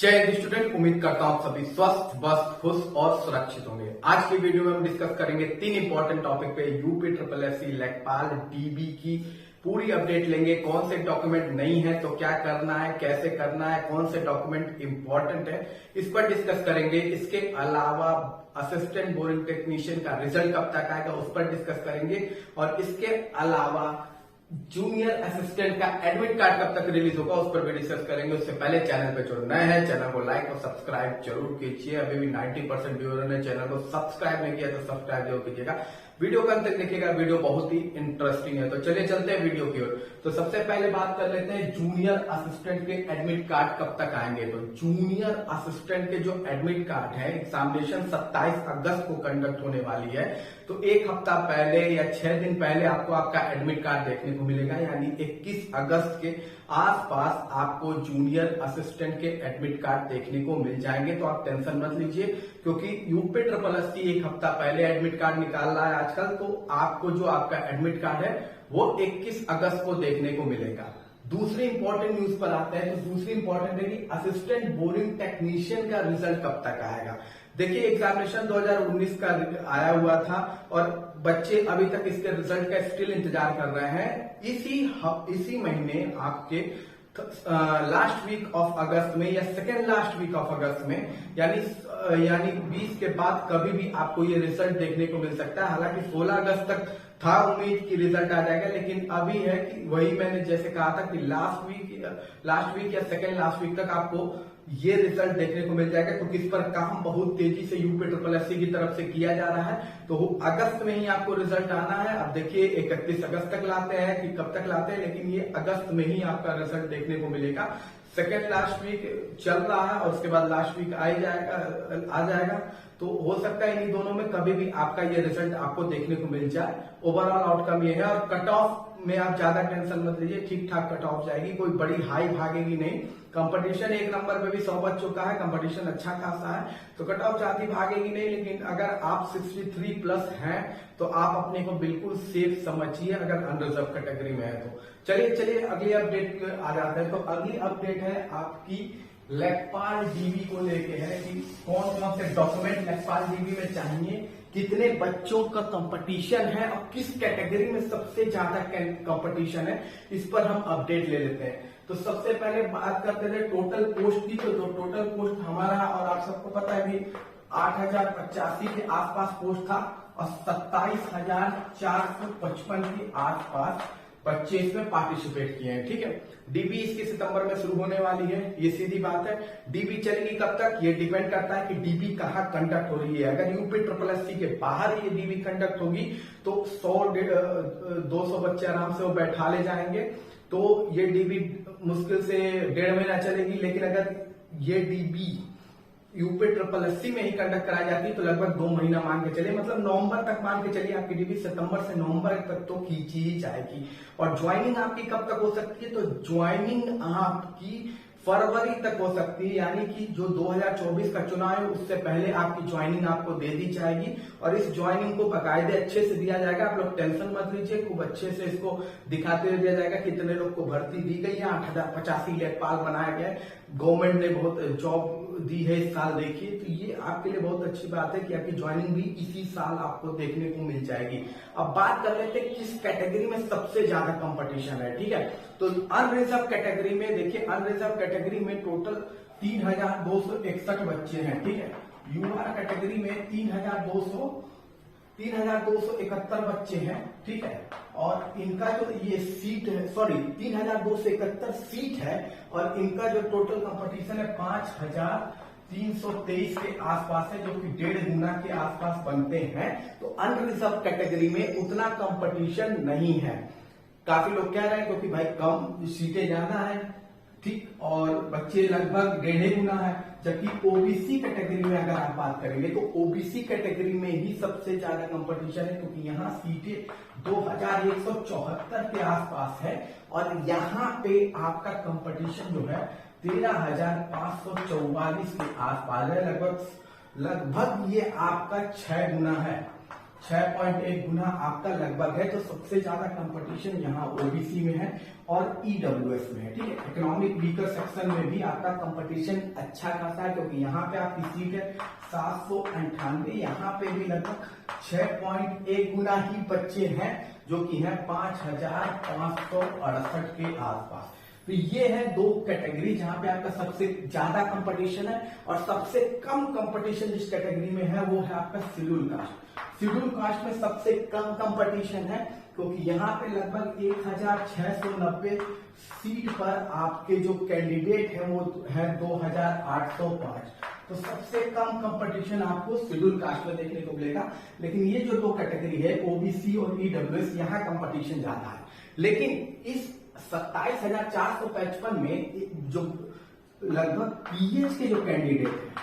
जय हिंद स्टूडेंट, उम्मीद करता हूँ सभी स्वस्थ, मस्त, खुश और सुरक्षित होंगे। आज की वीडियो में हम डिस्कस करेंगे 3 इंपॉर्टेंट टॉपिक पे यूपी ट्रिपल एस सी लेखपाल डीबी की पूरी अपडेट लेंगे। कौन से डॉक्यूमेंट नहीं है तो क्या करना है, कैसे करना है, कौन से डॉक्यूमेंट इंपॉर्टेंट है, इस पर डिस्कस करेंगे। इसके अलावा असिस्टेंट बोरिंग टेक्नीशियन का रिजल्ट कब तक आएगा उस पर डिस्कस करेंगे। और इसके अलावा जूनियर असिस्टेंट का एडमिट कार्ड कब तक रिलीज होगा उस पर भी डिस्कस करेंगे। उससे पहले चैनल पे जो नए हैं चैनल को लाइक और सब्सक्राइब जरूर कीजिए। अभी भी 90% व्यूअर ने चैनल को सब्सक्राइब नहीं किया तो सब्सक्राइब जरूर कीजिएगा। वीडियो का अंत तक देखिएगा, वीडियो बहुत ही इंटरेस्टिंग है। तो चलिए चलते हैं वीडियो की ओर। तो सबसे पहले बात कर लेते हैं जूनियर असिस्टेंट के एडमिट कार्ड कब तक आएंगे। तो जूनियर असिस्टेंट के जो एडमिट कार्ड है, एग्जामिनेशन 27 अगस्त को कंडक्ट होने वाली है। तो एक हफ्ता पहले या 6 दिन पहले आपको आपका एडमिट कार्ड देखने को मिलेगा, यानी 21 अगस्त के आसपास आपको जूनियर असिस्टेंट के एडमिट कार्ड देखने को मिल जाएंगे। तो आप टेंशन मत लीजिए, क्योंकि यूपी ट्रिपल एस सी एक हफ्ता पहले एडमिट कार्ड निकाल रहा है आजकल। तो आपको जो आपका एडमिट कार्ड है वो 21 अगस्त को देखने को मिलेगा। दूसरी इंपॉर्टेंट न्यूज पर आते हैं। तो दूसरी इंपॉर्टेंट है कि असिस्टेंट बोरिंग टेक्नीशियन का रिजल्ट कब तक आएगा। देखिए, एग्जामिनेशन 2019 का आया हुआ था और बच्चे अभी तक इसके रिजल्ट का स्टिल इंतजार कर रहे हैं। इसी महीने आपके लास्ट वीक ऑफ अगस्त में या सेकेंड लास्ट वीक ऑफ अगस्त में, यानी 20 के बाद कभी भी आपको ये रिजल्ट देखने को मिल सकता है। हालांकि 16 अगस्त तक था उम्मीद कि रिजल्ट आ जाएगा, लेकिन अभी है कि वही मैंने जैसे कहा था कि लास्ट वीक या सेकेंड लास्ट वीक तक आपको ये रिजल्ट देखने को मिल जाएगा, क्योंकि इस पर काम बहुत तेजी से यूपी ट्रिपल एस सी की तरफ से किया जा रहा है। तो अगस्त में ही आपको रिजल्ट आना है। अब देखिए 31 अगस्त तक लाते हैं कि कब तक लाते हैं, लेकिन ये अगस्त में ही आपका रिजल्ट देखने को मिलेगा। सेकेंड लास्ट वीक चल रहा है और उसके बाद लास्ट वीक आ जाएगा। तो हो सकता है इन्हीं दोनों में कभी भी आपका ये रिजल्ट आपको देखने को मिल जाए। ओवरऑल आउटकम ये है। और कट ऑफ में आप ज्यादा टेंशन मत लीजिए, ठीक ठाक कट ऑफ जाएगी, कोई बड़ी हाई भागेगी नहीं। कंपटीशन एक नंबर पे भी 100 बच चुका है, कंपटीशन अच्छा खासा है, तो कट ऑफ ज्यादा भागेगी नहीं। लेकिन अगर आप 63 प्लस हैं तो आप अपने को बिल्कुल सेफ समझिए, अगर अनरिजर्व कैटेगरी में है तो। चलिए अगली अपडेट आ जाते हैं। तो अगली अपडेट है आपकी लेखपाल डीबी को लेके है कि कौन कौन से डॉक्यूमेंट लेखपाल डीबी में चाहिए, कितने बच्चों का कंपटीशन है और किस कैटेगरी में सबसे ज्यादा कंपटीशन है, इस पर हम अपडेट ले लेते हैं। तो सबसे पहले बात करते थे टोटल पोस्ट की। तो जो टोटल पोस्ट हमारा, और आप सबको पता है कि 8085 के आसपास पोस्ट था और 27,455 के आसपास बच्चे इसमें पार्टिसिपेट किए हैं। ठीक है, डीबी इसकी सितंबर में शुरू होने वाली है, ये सीधी बात है। डीबी चलेगी कब तक, ये डिपेंड करता है कि डीबी कहाँ कंडक्ट हो रही है। अगर यूपी ट्रिपल एस सी के बाहर ये डीबी कंडक्ट होगी तो 100-200 बच्चे आराम से वो बैठा ले जाएंगे। तो ये डीबी मुश्किल से 1.5 महीना चलेगी। लेकिन अगर ये DB UP triple S C में ही कंडक्ट कराई जाती है तो लगभग 2 महीना मान के चलिए, मतलब नवंबर तक मान के चलिए आपकी डीबी सितंबर से नवंबर तक तो खींची ही जाएगी। और ज्वाइनिंग आपकी कब तक हो सकती है, तो ज्वाइनिंग आपकी फरवरी तक हो सकती है, यानी कि जो 2024 का चुनाव है उससे पहले आपकी ज्वाइनिंग आपको दे दी जाएगी। और इस ज्वाइनिंग को बाकायदे अच्छे से दिया जाएगा। आप लोग टेंशन मत लीजिए, खूब अच्छे से इसको दिखाते हुए दिया जाएगा कितने लोग को भर्ती दी गई है। 8085 लेखपाल बनाया गया है, गवर्नमेंट ने बहुत जॉब दी है इस साल। देखिए, तो ये आपके लिए बहुत अच्छी बात है कि आपकी ज्वाइनिंग भी इसी साल आपको देखने को मिल जाएगी। अब बात कर लेते हैं किस कैटेगरी में सबसे ज्यादा कंपटीशन है। ठीक है, तो अनरिजर्व कैटेगरी में देखिए, अनरिजर्व कैटेगरी में टोटल 3,261 बच्चे हैं। ठीक है, यूआर कैटेगरी में 3,271 बच्चे हैं। ठीक है, और इनका जो ये सीट है, 3,271 सीट है और इनका जो टोटल कंपटीशन है 5,323 के आसपास है, जो कि 1.5 गुना के आसपास बनते हैं। तो अनरिजर्व कैटेगरी में उतना कंपटीशन नहीं है। काफी लोग कह रहे हैं क्योंकि भाई कम सीटें ज्यादा है, ठीक, और बच्चे लगभग 1.5 गुना है। जबकि ओबीसी कैटेगरी में अगर आप बात करेंगे तो ओबीसी कैटेगरी में ही सबसे ज्यादा कंपटीशन है, क्योंकि यहाँ सीटें 2,174 के आसपास है और यहाँ पे आपका कंपटीशन जो है 13,544 के आसपास है। लगभग ये आपका 6 गुना है। 6.1 गुना आपका लगभग है। तो सबसे ज्यादा कंपटीशन यहाँ ओबीसी में है और ईडब्ल्यूएस में है, ठीक है। इकोनॉमिक वीकर सेक्शन में भी आपका कंपटीशन अच्छा खासा है, क्योंकि यहाँ पे आपकी सीट है 798, यहाँ पे भी लगभग 6.1 गुना ही बच्चे हैं, जो कि है 5568 के आसपास। तो ये है दो कैटेगरी जहां पे आपका सबसे ज्यादा कंपटीशन है, और सबसे कम कंपटीशन जिस कैटेगरी में है वो है आपका शेड्यूल कास्ट। शेड्यूल कास्ट में सबसे कम कंपटीशन है, क्योंकि यहाँ पे लगभग 1690 सीट पर आपके जो कैंडिडेट है वो है 2805। तो सबसे कम कंपटीशन आपको शेड्यूल कास्ट में देखने को मिलेगा। लेकिन ये जो दो कैटेगरी है ओबीसी और ईडब्ल्यूएस, यहाँ कंपटीशन ज्यादा है। लेकिन इस 27,455 में जो लगभग पीएच के जो कैंडिडेट हैं,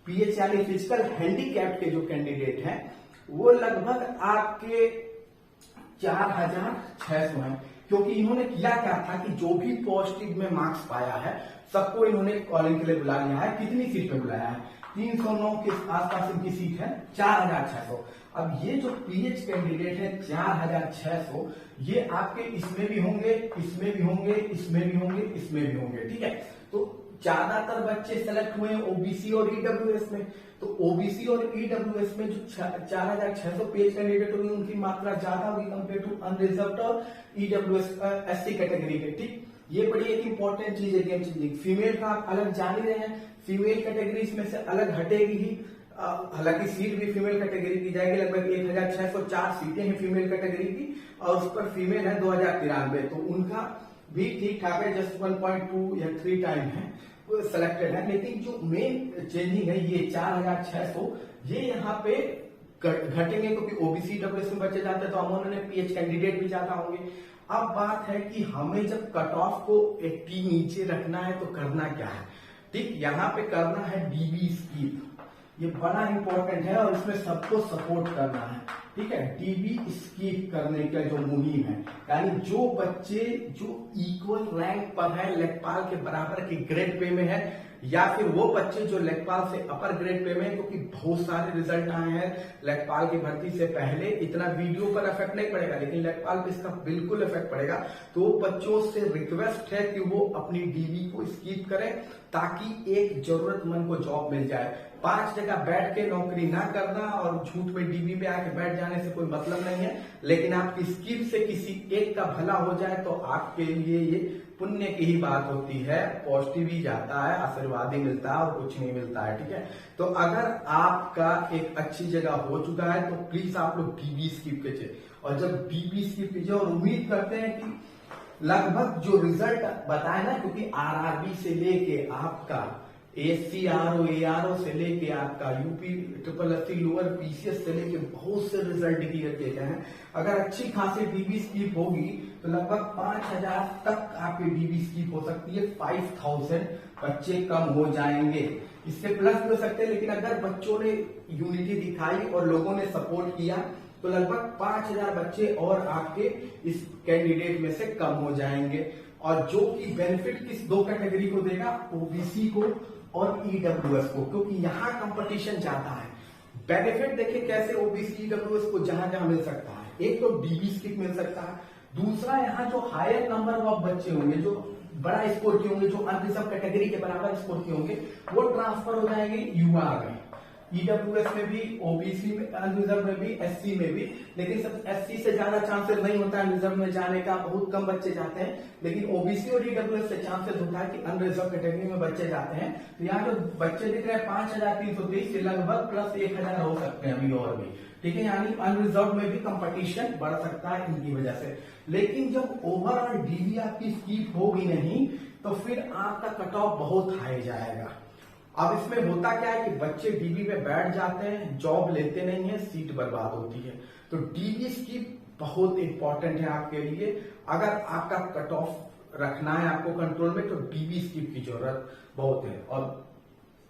पीएच यानी फिजिकल हैंडीकैप के जो कैंडिडेट हैं, वो लगभग आपके 4,600 हैं। क्योंकि इन्होंने किया क्या था कि जो भी पॉजिटिव में मार्क्स पाया है सबको इन्होंने कॉलिंग के लिए बुला लिया है। कितनी सीट पे बुलाया है? 309 के आसपास इनकी सीट है, 4,600। अब ये जो पीएच कैंडिडेट है 4,600, ये आपके इसमें भी होंगे, इसमें भी होंगे, इसमें भी होंगे, इसमें भी होंगे, ठीक है। तो ज्यादातर बच्चे सेलेक्ट हुए हैं ओबीसी और ईडब्ल्यूएस में। तो ओबीसी और ईडब्ल्यूएस में जो 4,600 पीएच कैंडिडेट होंगे उनकी मात्रा ज्यादा होगी कंपेयर टू अनरिजर्व्ड और ईडब्ल्यूएस एससी कैटेगरी के, ठीक। ये बड़ी एक इंपॉर्टेंट चीज है गेम चेंजिंग। फीमेल का आप अलग जान ही रहे हैं, फीमेल कैटेगरी इसमें से अलग हटेगी ही। हालांकि सीट भी फीमेल कैटेगरी की जाएगी, लगभग 1604 सीटें हैं फीमेल कैटेगरी की, और उस पर फीमेल है 2093। तो उनका भी ठीक ठाक है, जस्ट 1.2 या 3 टाइम है वो सिलेक्टेड है। लेकिन जो मेन चेंजिंग है ये 4,600, ये यहाँ पे घटेंगे, क्योंकि ओबीसी डब्ल्यूएस में बच्चे जाते हैं तो हम उन्होंने पीएच कैंडिडेट भी ज्यादा होंगे। अब बात है कि हमें जब कट ऑफ को 80 नीचे रखना है तो करना क्या है, ठीक। यहाँ पे करना है डीबी स्कीप, ये बड़ा इंपॉर्टेंट है और इसमें सबको सपोर्ट करना है, ठीक है। डीबी स्कीप करने का जो मुहिम है, यानी जो बच्चे जो इक्वल रैंक पर है, लेखपाल के बराबर के ग्रेड पे में है, या फिर वो बच्चे जो लेखपाल से अपर ग्रेड पे में, क्योंकि बहुत सारे रिजल्ट आए हैं लेखपाल की भर्ती से पहले। इतना वीडियो पर इफेक्ट नहीं पड़ेगा, लेकिन लेखपाल पे इसका बिल्कुल इफेक्ट पड़ेगा। तो बच्चों से रिक्वेस्ट है कि वो अपनी डीबी को स्किप करें, ताकि एक जरूरतमंद को जॉब मिल जाए। 5 जगह बैठ के नौकरी ना करना और झूठ में डीबी में आके बैठ जाने से कोई मतलब नहीं है। लेकिन आपकी स्किप से किसी एक का भला हो जाए तो आपके लिए ये पुण्य की ही बात होती है, पॉजिटिव ही जाता है, आशीर्वाद ही मिलता है और कुछ नहीं मिलता है, ठीक है। तो अगर आपका एक अच्छी जगह हो चुका है तो प्लीज आप लोग डीबी स्किप कीजिए, और जब डीबी स्किप कीजिए, और उम्मीद करते हैं कि लगभग जो रिजल्ट बताए ना, क्योंकि आरआरबी से लेके आपका एससीआरओ एआरओ से लेके आपका UP triple SC lower PCS से लेके बहुत से रिजल्ट डिक्लेयर किए गए हैं। अगर अच्छी खासी डीबी स्कीप होगी तो लगभग 5,000 तक आपकी डीबी स्कीप हो सकती है, 5,000 बच्चे कम हो जाएंगे। इससे प्लस भी हो सकते हैं, लेकिन अगर बच्चों ने यूनिटी दिखाई और लोगों ने सपोर्ट किया तो लगभग 5,000 बच्चे और आपके इस कैंडिडेट में से कम हो जाएंगे। और जो कि बेनिफिट किस दो कैटेगरी को देगा, ओबीसी को और ईडब्ल्यूएस को, क्योंकि यहाँ कंपटीशन ज्यादा है। बेनिफिट देखिए कैसे ओबीसी ईडब्ल्यूएस को जहां जहां मिल सकता है, एक तो डीबी स्किप मिल सकता है, दूसरा यहाँ जो हायर नंबर ऑफ बच्चे होंगे, जो बड़ा स्कोर के होंगे, जो अनरिजर्व कैटेगरी के बराबर स्कोर के होंगे, वो ट्रांसफर हो जाएंगे युवा में, ईडब्ल्यूएस में भी, ओबीसी में, अनरिजर्व में भी, एससी में भी। लेकिन सब एससी से ज्यादा चांसेस नहीं होता है अनरिजर्व में जाने का, बहुत कम बच्चे जाते हैं। लेकिन ओबीसी और ईडब्ल्यूएस से चांसेस होता है कि अनरिजर्व कैटेगरी में बच्चे जाते हैं। तो यहाँ जो बच्चे दिख रहे हैं 5,330 से लगभग प्लस 1,000 हो सकते हैं अभी और भी, ठीक है। यानी अनरिजर्व में भी कंपटीशन बढ़ सकता है इनकी वजह से। लेकिन जब ओवरऑल डीबी आपकी स्कीप होगी नहीं तो फिर आपका कट ऑफ बहुत हाई जाएगा। अब इसमें होता क्या है कि बच्चे डीबी में बैठ जाते हैं, जॉब लेते नहीं है, सीट बर्बाद होती है। तो डीबी स्कीप बहुत इंपॉर्टेंट है आपके लिए। अगर आपका कट ऑफ रखना है आपको कंट्रोल में, तो डीबी स्कीप की जरूरत बहुत है। और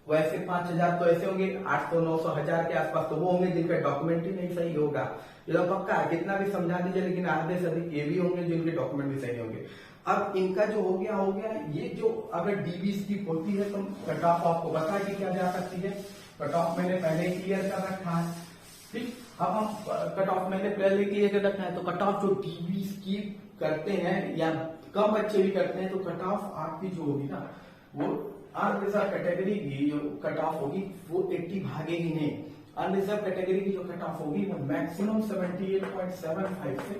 वैसे 5,000 तो ऐसे होंगे, 800, 900, 1,000 के आसपास तो वो होंगे जिनका डॉक्यूमेंट ही नहीं सही होगा। ये तो पक्का है, कितना भी समझा दीजिए, लेकिन आधे से अधिक ये भी होंगे जिनके डॉक्यूमेंट भी सही होंगे। अब इनका जो हो गया, ये जो अगर डीबी स्कीप होती है तो कट ऑफ आपको बता कि क्या जा सकती है। कट ऑफ मैंने पहले क्लियर कर रखा है, ठीक। अब हम कट ऑफ मैंने पहले क्लियर कर रखा है, तो कट ऑफ जो डीबी की करते हैं या कम बच्चे भी करते हैं, तो कट ऑफ आपकी जो होगी ना वो अनरिजर्व कैटेगरी की जो कट ऑफ होगी वो 80 भागेगी नहीं। अनरिजर्व कैटेगरी की जो कट ऑफ होगी वो मैक्सिमम 78.75 से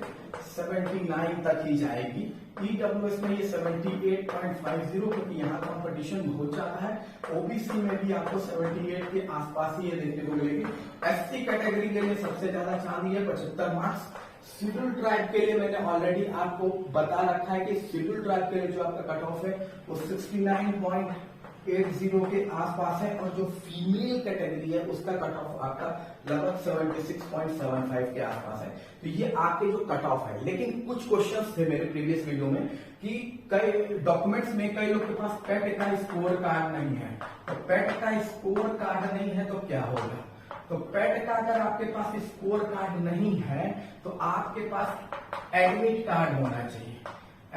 79 तक ही जाएगी। ईडब्ल्यूएस में ये 78.50, क्योंकि यहाँ कंपटीशन बहुत ज्यादा है। ओबीसी में भी आपको 78 के आसपास ही ये देखने को मिलेगी। एससी कैटेगरी के लिए सबसे ज्यादा चांदी है 75 मार्क्स। शेड्यूल ट्राइब के लिए मैंने ऑलरेडी आपको बता रखा है कि शेड्यूल ट्राइब के लिए जो आपका कट ऑफ है वो 69.80 के आसपास है, और जो फीमेल कैटेगरी है उसका कट ऑफ आपका लगभग 76.75 के आसपास है। तो ये आपके जो कट ऑफ है। लेकिन कुछ क्वेश्चंस थे मेरे प्रीवियस वीडियो में कि कई डॉक्यूमेंट्स में कई लोग के पास पेट का स्कोर कार्ड नहीं है। तो पेट का स्कोर कार्ड नहीं है तो क्या होगा? तो पेट का अगर आपके पास स्कोर कार्ड नहीं है तो आपके पास एडमिट कार्ड होना चाहिए।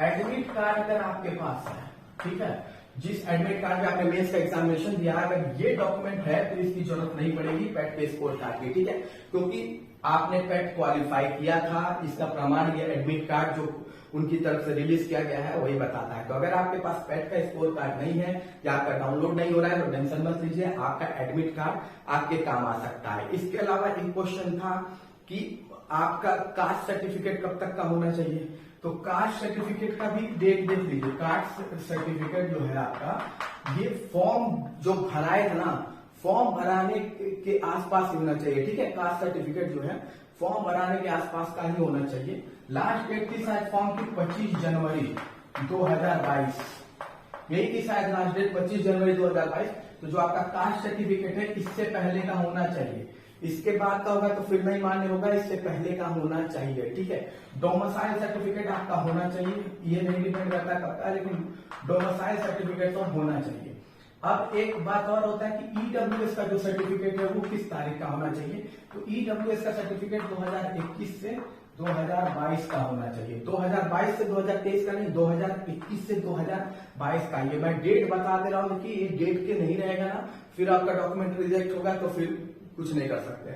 एडमिट कार्ड अगर आपके पास है, ठीक है, जिस एडमिट कार्ड में आपने मेंस का एग्जामिनेशन दिया, अगर ये डॉक्यूमेंट है तो इसकी जरूरत नहीं पड़ेगी पेट के स्कोर कार्ड की, ठीक है, क्योंकि आपने पेट क्वालिफाई किया था। इसका प्रमाण ये एडमिट कार्ड जो उनकी तरफ से रिलीज किया गया है वही बताता है। तो अगर आपके पास पेट का स्कोर कार्ड नहीं है या आपका डाउनलोड नहीं हो रहा है तो टेंशन मत लीजिए, आपका एडमिट कार्ड आपके काम आ सकता है। इसके अलावा एक क्वेश्चन था कि आपका कास्ट सर्टिफिकेट कब तक का होना चाहिए। तो कास्ट सर्टिफिकेट का भी डेट देख लीजिए। कास्ट सर्टिफिकेट जो है आपका, ये फॉर्म जो भराए थे ना, फॉर्म भराने के आसपास ही होना चाहिए, ठीक है। कास्ट सर्टिफिकेट जो है फॉर्म भराने के आसपास का ही होना चाहिए। लास्ट डेट थी शायद फॉर्म की 25 जनवरी 2022, यही थी शायद लास्ट डेट 25 जनवरी 2022। तो जो आपका कास्ट सर्टिफिकेट है इससे पहले का होना चाहिए। इसके बाद का होगा तो फिर नहीं मान्य होगा, इससे पहले का होना चाहिए, ठीक है। डोमिसाइल सर्टिफिकेट आपका होना चाहिए, ये नहीं डिपेंड करता कब का, लेकिन डोमिसाइल सर्टिफिकेट तो होना चाहिए। अब एक बात और होता है कि ईडब्ल्यूएस का जो सर्टिफिकेट है वो किस तारीख का होना चाहिए। तो ईडब्ल्यूएस का सर्टिफिकेट 2021 से 2022 का होना चाहिए। 2022 से 2023 का नहीं, 2021 से 2022 का। ये मैं डेट बता दे रहा हूं कि ये डेट के नहीं रहेगा ना, फिर आपका डॉक्यूमेंट रिजेक्ट होगा तो फिर कुछ नहीं कर सकते।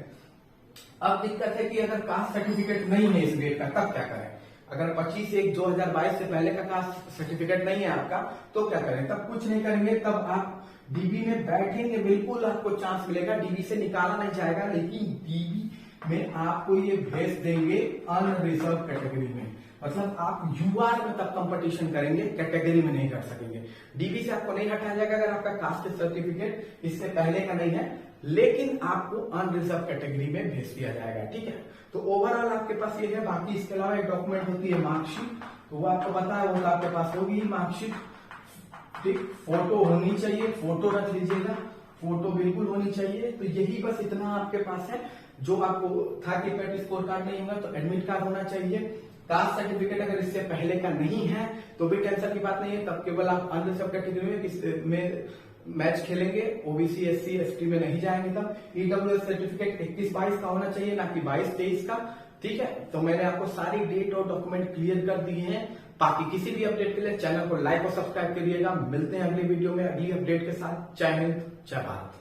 अब दिक्कत है कि अगर कास्ट सर्टिफिकेट नहीं है इस डेट का तब क्या करें। अगर 25/1/2022 से पहले का कास्ट सर्टिफिकेट नहीं है आपका तो क्या करें? तब कुछ नहीं करेंगे, तब आप डीबी में बैठेंगे, बिल्कुल आपको चांस मिलेगा। डीबी से निकाला नहीं जाएगा, लेकिन डीबी में आपको ये भेज देंगे अनरिजर्व कैटेगरी में। मतलब आप यूआर में तब कंपटीशन करेंगे, कैटेगरी में नहीं कर सकेंगे। डीबी से आपको नहीं हटाया जाएगा अगर आपका कास्ट सर्टिफिकेट इससे पहले का नहीं है, लेकिन आपको अनरिजर्व कैटेगरी में भेज दिया जाएगा, ठीक है। तो ओवरऑल आपके पास ये है। बाकी इसके अलावा एक डॉक्यूमेंट होती है मार्कशीट, तो वो आपको पता है, वो तो आपके पास होगी ही मार्कशीट, ठीक। फोटो होनी चाहिए, फोटो रख लीजिएगा, फोटो बिल्कुल होनी चाहिए। तो यही बस इतना आपके पास है। जो आपको था कि पेट स्कोर कार्ड नहीं होगा तो एडमिट कार्ड होना चाहिए। कास्ट सर्टिफिकेट अगर इससे पहले का नहीं है तो भी टेंशन की बात नहीं है, तब केवल आप अनरिजर्व कैटेगरी में मैच खेलेंगे, ओबीसी एससी एसटी में नहीं जाएंगे। तब ईडब्ल्यूएस सर्टिफिकेट 21-22 का होना चाहिए, ना कि 22-23 का, ठीक है। तो मैंने आपको सारी डेट और डॉक्यूमेंट क्लियर कर दिए हैं। बाकी किसी भी अपडेट के लिए चैनल को लाइक और सब्सक्राइब करिएगा। मिलते हैं अगली वीडियो में अगली अपडेट के साथ। जय हिंद, जय भारत।